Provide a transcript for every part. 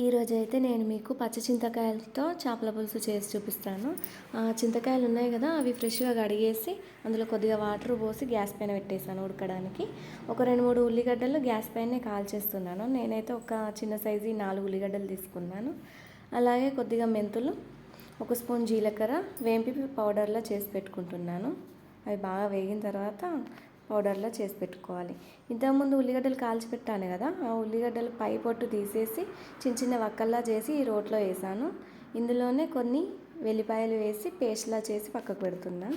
ఈరోజైతే నేను మీకు పచ్చి చింతకాయలతో చేపల పులుసు చేసి చూపిస్తాను. చింతకాయలు ఉన్నాయి కదా, అవి ఫ్రెష్గా కడిగేసి అందులో కొద్దిగా వాటర్ పోసి గ్యాస్ పైన పెట్టేసాను ఉడకడానికి. ఒక 2-3 ఉల్లిగడ్డలు గ్యాస్ పైనే కాల్చేస్తున్నాను. నేనైతే ఒక చిన్న సైజు 4 ఉల్లిగడ్డలు తీసుకున్నాను. అలాగే కొద్దిగా మెంతులు, 1 స్పూన్ జీలకర్ర వేంపి పౌడర్లా చేసి పెట్టుకుంటున్నాను. అవి బాగా వేగిన తర్వాత పౌడర్లా చేసి పెట్టుకోవాలి. ఇంతకుముందు ఉల్లిగడ్డలు కాల్చి పెట్టాను కదా, ఆ ఉల్లిగడ్డలు పై పొట్టు తీసేసి చిన్న చిన్న వక్కల్లా చేసి ఈ రోట్లో వేసాను. ఇందులోనే కొన్ని వెల్లిపాయలు వేసి పేస్ట్లా చేసి పక్కకు పెడుతున్నా.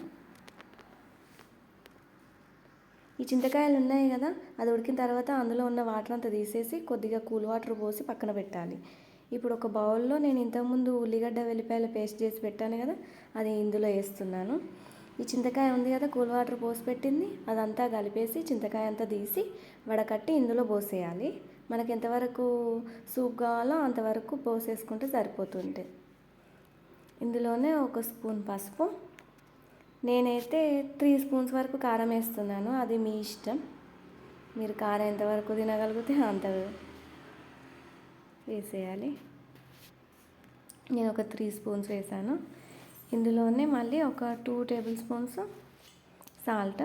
ఈ చింతకాయలు ఉన్నాయి కదా, అది ఉడికిన తర్వాత అందులో ఉన్న వాటర్ అంతా తీసేసి కొద్దిగా కూల్ వాటర్ పోసి పక్కన పెట్టాలి. ఇప్పుడు ఒక బౌల్లో నేను ఇంతకుముందు ఉల్లిగడ్డ వెల్లిపాయల పేస్ట్ చేసి పెట్టాను కదా, అది ఇందులో వేస్తున్నాను. ఈ చింతకాయ ఉంది కదా, కూల్ వాటర్ పోసి పెట్టింది, అదంతా కలిపేసి చింతకాయ అంతా తీసి వడకట్టి ఇందులో పోసేయాలి. మనకి ఎంతవరకు సూప్ కావాలో అంతవరకు పోసేసుకుంటే సరిపోతుంది. ఇందులోనే 1 స్పూన్ పసుపు, నేనైతే 3 స్పూన్స్ వరకు కారం వేస్తున్నాను. అది మీ ఇష్టం, మీరు కారం ఎంతవరకు తినగలిగితే అంత వేసేయాలి. నేను ఒక 3 స్పూన్స్ వేసాను. ఇందులోనే మళ్ళీ ఒక 2 table spoons salt,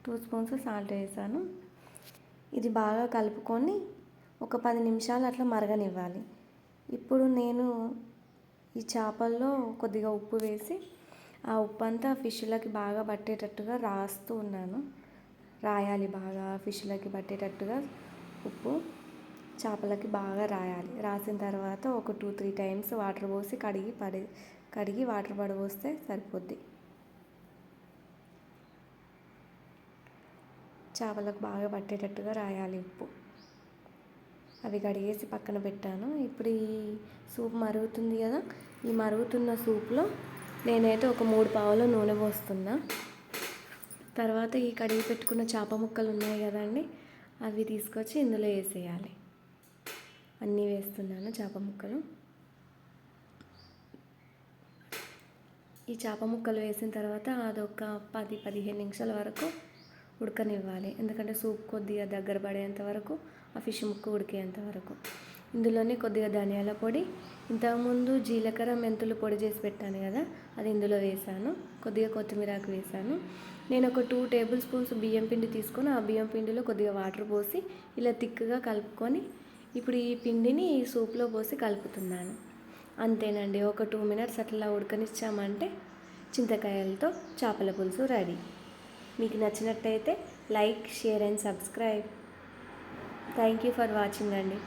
2 spoons salt వేసాను. ఇది బాగా కలుపుకొని ఒక 10 నిమిషాలు అట్లా మరగనివ్వాలి. ఇప్పుడు నేను ఈ చేపల్లో కొద్దిగా ఉప్పు వేసి ఆ ఉప్పు అంతా ఫిష్లకి బాగా పట్టేటట్టుగా రాస్తూ ఉన్నాను. రాయాలి, బాగా ఫిష్లకి పట్టేటట్టుగా ఉప్పు చేపలకి బాగా రాయాలి. రాసిన తర్వాత ఒక 2-3 టైమ్స్ వాటర్ పోసి కడిగి వాటర్ పడబోస్తే సరిపోద్ది. చేపలకు బాగా పట్టేటట్టుగా రాయాలి ఉప్పు. అవి కడిగేసి పక్కన పెట్టాను. ఇప్పుడు ఈ సూప్ మరుగుతుంది కదా, ఈ మరుగుతున్న సూప్లో నేనైతే ఒక 3 పావుల నూనె పోస్తున్నా. తర్వాత ఈ కడిగి పెట్టుకున్న చేప ముక్కలు ఉన్నాయి కదండి, అవి తీసుకొచ్చి ఇందులో వేసేయాలి. అన్నీ వేస్తున్నాను చేప ముక్కలు. ఈ చేప ముక్కలు వేసిన తర్వాత అదొక 10-15 నిమిషాల వరకు ఉడకనివ్వాలి. ఎందుకంటే సూప్ కొద్దిగా దగ్గర పడేంత వరకు, ఆ ఫిష్ ముక్క ఉడికేంత వరకు. ఇందులోనే కొద్దిగా ధనియాల పొడి, ఇంతకుముందు జీలకర్ర మెంతులు పొడి చేసి పెట్టాను కదా, అది ఇందులో వేసాను. కొద్దిగా కొత్తిమీరాకు వేసాను. నేను ఒక 2 టేబుల్ స్పూన్స్ బియ్యం పిండి తీసుకొని ఆ బియ్యం పిండిలో కొద్దిగా వాటర్ పోసి ఇలా థిక్గా కలుపుకొని ఇప్పుడు ఈ పిండిని ఈ సూప్లో పోసి కలుపుతున్నాను. అంతేనండి, ఒక 2 మినిట్స్ అట్లా ఉడకనిచ్చామంటే చింతకాయలతో చేపల పులుసు రెడీ. మీకు నచ్చినట్టయితే like, share and subscribe. Thank you for watching అండి.